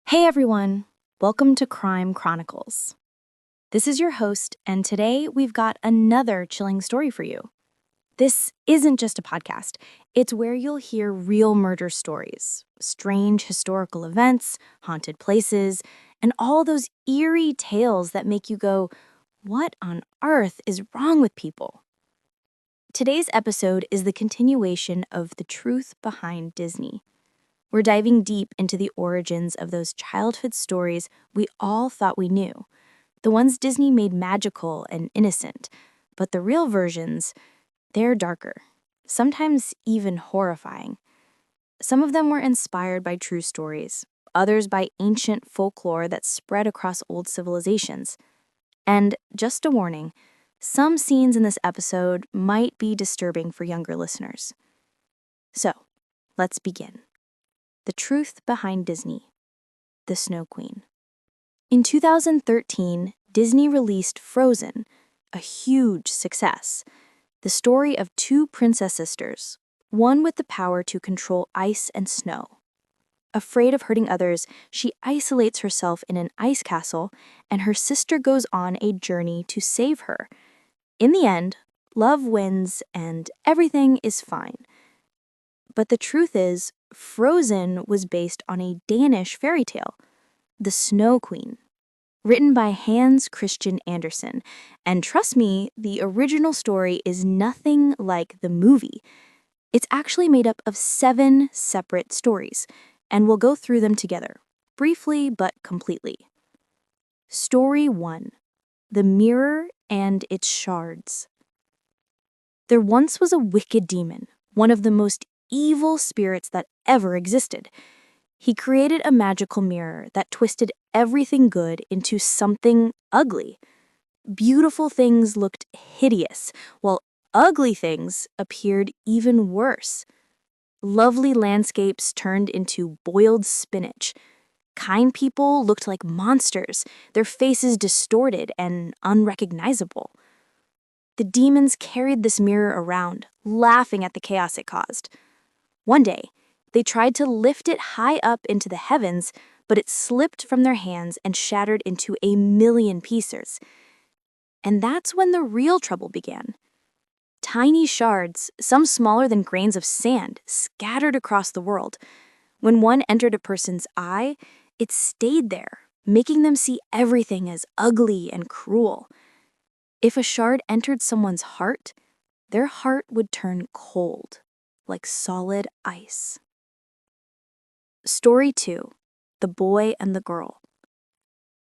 Hey everyone, welcome to Crime Chronicles. This is your host, and today we've got another chilling story for you. This isn't just a podcast, it's where you'll hear real murder stories, strange historical events, haunted places, and all those eerie tales that make you go, what on earth is wrong with people? Today's episode is the continuation of The Truth Behind Disney. We're diving deep into the origins of those childhood stories we all thought we knew, the ones Disney made magical and innocent, but the real versions, they're darker, sometimes even horrifying. Some of them were inspired by true stories, others by ancient folklore that spread across old civilizations. And just a warning, some scenes in this episode might be disturbing for younger listeners. So, let's begin. The Truth Behind Disney, The Snow Queen. In 2013, Disney released Frozen, a huge success. The story of two princess sisters, one with the power to control ice and snow. Afraid of hurting others, she isolates herself in an ice castle, and her sister goes on a journey to save her. In the end, love wins and everything is fine. But the truth is, Frozen was based on a Danish fairy tale, The Snow Queen, written by Hans Christian Andersen. And trust me, the original story is nothing like the movie. It's actually made up of 7 separate stories, and we'll go through them together, briefly but completely. Story 1: The Mirror and Its Shards. There once was a wicked demon, one of the most evil spirits that ever existed. He created a magical mirror that twisted everything good into something ugly. Beautiful things looked hideous, while ugly things appeared even worse. Lovely landscapes turned into boiled spinach. Kind people looked like monsters, their faces distorted and unrecognizable. The demons carried this mirror around, laughing at the chaos it caused. One day, they tried to lift it high up into the heavens, but it slipped from their hands and shattered into a million pieces. And that's when the real trouble began. Tiny shards, some smaller than grains of sand, scattered across the world. When one entered a person's eye, it stayed there, making them see everything as ugly and cruel. If a shard entered someone's heart, their heart would turn cold, like solid ice. Story 2: The Boy and the Girl.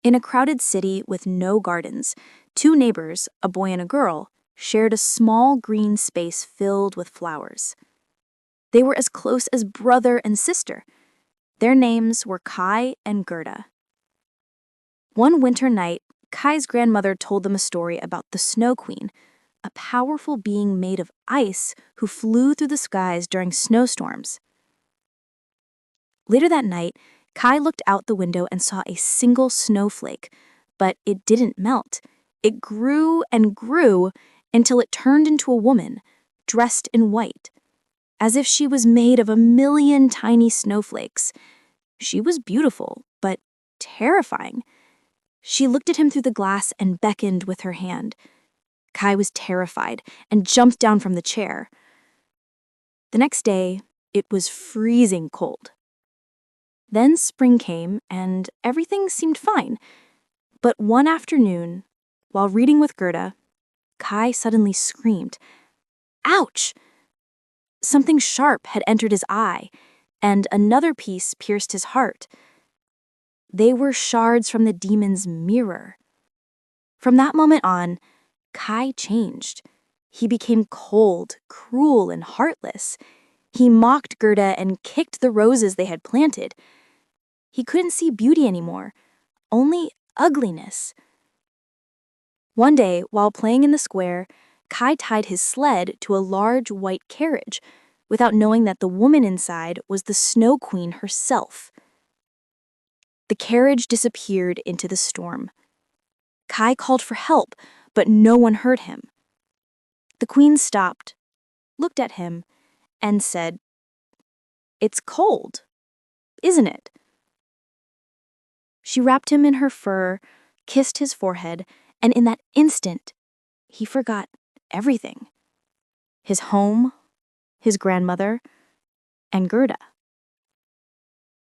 In a crowded city with no gardens, 2 neighbors, a boy and a girl, shared a small green space filled with flowers. They were as close as brother and sister. Their names were Kai and Gerda. One winter night, Kai's grandmother told them a story about the Snow Queen, a powerful being made of ice who flew through the skies during snowstorms. Later that night, Kai looked out the window and saw a single snowflake, but it didn't melt. It grew and grew until it turned into a woman, dressed in white, as if she was made of a million tiny snowflakes. She was beautiful, but terrifying. She looked at him through the glass and beckoned with her hand. Kai was terrified and jumped down from the chair. The next day, it was freezing cold. Then spring came, and everything seemed fine. But one afternoon, while reading with Gerda, Kai suddenly screamed, "Ouch!" Something sharp had entered his eye, and another piece pierced his heart. They were shards from the demon's mirror. From that moment on, Kai changed. He became cold, cruel, and heartless. He mocked Gerda and kicked the roses they had planted. He couldn't see beauty anymore, only ugliness. One day, while playing in the square, Kai tied his sled to a large white carriage, without knowing that the woman inside was the Snow Queen herself. The carriage disappeared into the storm. Kai called for help, but no one heard him. The queen stopped, looked at him, and said, "It's cold, isn't it?" She wrapped him in her fur, kissed his forehead, and in that instant, he forgot everything. His home, his grandmother, and Gerda.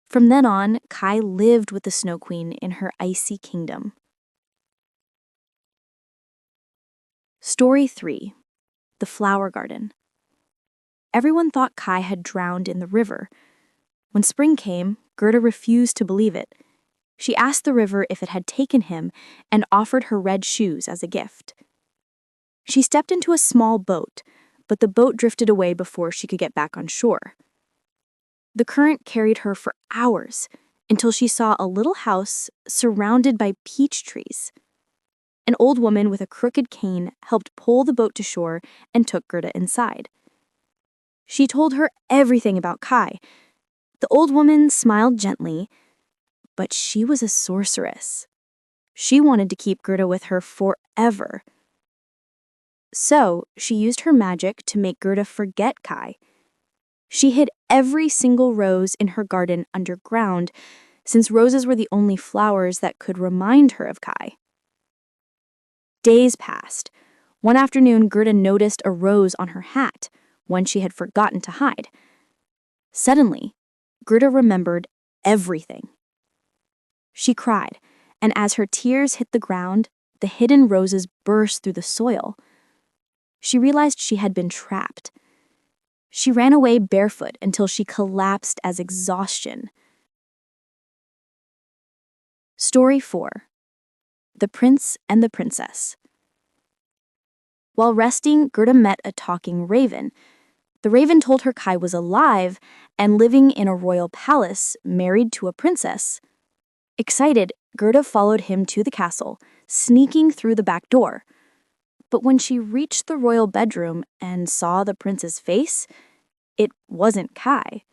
From then on, Kai lived with the Snow Queen in her icy kingdom. Story 3. The Flower Garden. Everyone thought Kai had drowned in the river. When spring came, Gerda refused to believe it. She asked the river if it had taken him and offered her red shoes as a gift. She stepped into a small boat, but the boat drifted away before she could get back on shore. The current carried her for hours until she saw a little house surrounded by peach trees. An old woman with a crooked cane helped pull the boat to shore and took Gerda inside. She told her everything about Kai. The old woman smiled gently, but she was a sorceress. She wanted to keep Gerda with her forever. So she used her magic to make Gerda forget Kai. She hid every single rose in her garden underground, since roses were the only flowers that could remind her of Kai. Days passed. One afternoon, Gerda noticed a rose on her hat, one she had forgotten to hide. Suddenly, Gerda remembered everything. She cried, and as her tears hit the ground, the hidden roses burst through the soil. She realized she had been trapped. She ran away barefoot until she collapsed as exhaustion. Story 4. The Prince and the Princess. While resting, Gerda met a talking raven. The raven told her Kai was alive and living in a royal palace, married to a princess. Excited, Gerda followed him to the castle, sneaking through the back door. But when she reached the royal bedroom and saw the prince's face, it wasn't Kai.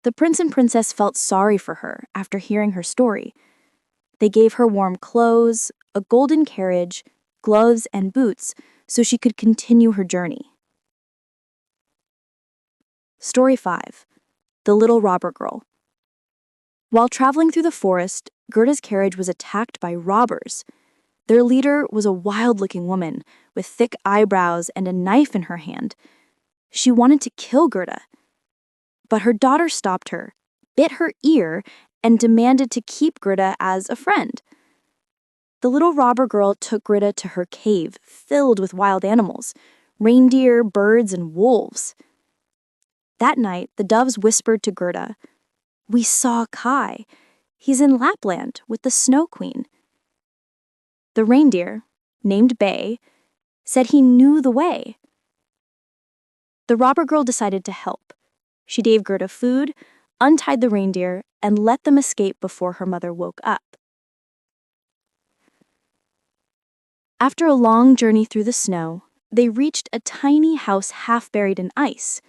The prince and princess felt sorry for her after hearing her story. They gave her warm clothes, a golden carriage, gloves, and boots so she could continue her journey. Story 5. The Little Robber Girl. While traveling through the forest, Gerda's carriage was attacked by robbers. Their leader was a wild-looking woman with thick eyebrows and a knife in her hand. She wanted to kill Gerda, but her daughter stopped her, bit her ear, and demanded to keep Gerda as a friend. The little robber girl took Gerda to her cave filled with wild animals, reindeer, birds, and wolves. That night, the doves whispered to Gerda, "We saw Kai. He's in Lapland with the Snow Queen." The reindeer, named Bay, said he knew the way. The robber girl decided to help. She gave Gerda food, untied the reindeer, and let them escape before her mother woke up. After a long journey through the snow, they reached a tiny house half buried in ice.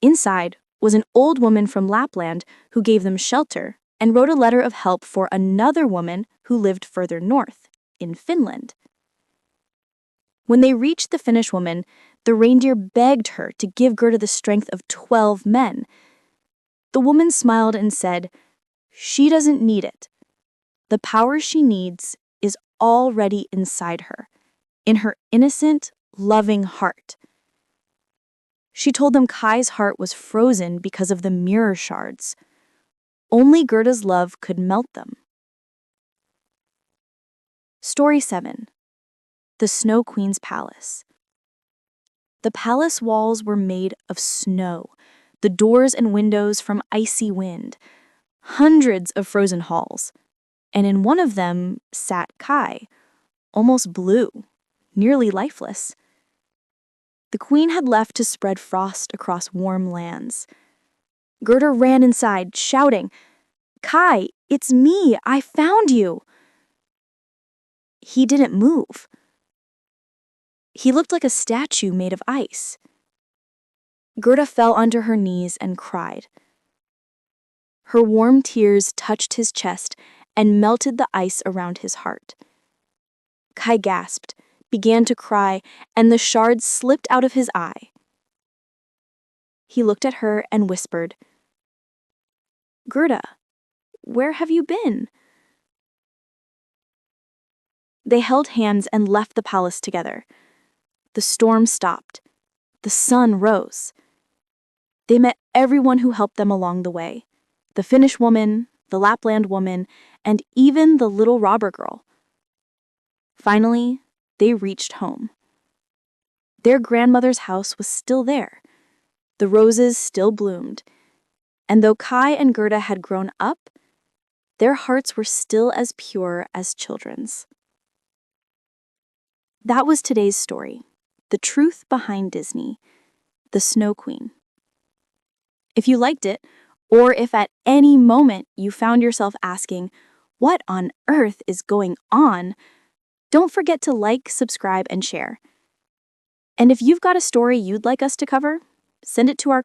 Inside was an old woman from Lapland who gave them shelter and wrote a letter of help for another woman who lived further north, in Finland. When they reached the Finnish woman, the reindeer begged her to give Gerda the strength of 12 men. The woman smiled and said, "She doesn't need it. The power she needs is already inside her, in her innocent, loving heart." She told them Kai's heart was frozen because of the mirror shards. Only Gerda's love could melt them. Story 7. The Snow Queen's Palace. The palace walls were made of snow, the doors and windows from icy wind, hundreds of frozen halls, and in one of them sat Kai, almost blue, nearly lifeless. The queen had left to spread frost across warm lands. Gerda ran inside, shouting, "Kai, it's me! I found you!" He didn't move. He looked like a statue made of ice. Gerda fell onto her knees and cried. Her warm tears touched his chest and melted the ice around his heart. Kai gasped, began to cry, and the shards slipped out of his eye. He looked at her and whispered, "Gerda, where have you been? They held hands and left the palace together. The storm stopped. The sun rose. They met everyone who helped them along the way. The Finnish woman, the Lapland woman, and even the little robber girl. Finally, they reached home. Their grandmother's house was still there. The roses still bloomed. And though Kai and Gerda had grown up, their hearts were still as pure as children's. That was today's story, the truth behind Disney, the Snow Queen. If you liked it, or if at any moment you found yourself asking, what on earth is going on? Don't forget to like, subscribe, and share. And if you've got a story you'd like us to cover, send it to our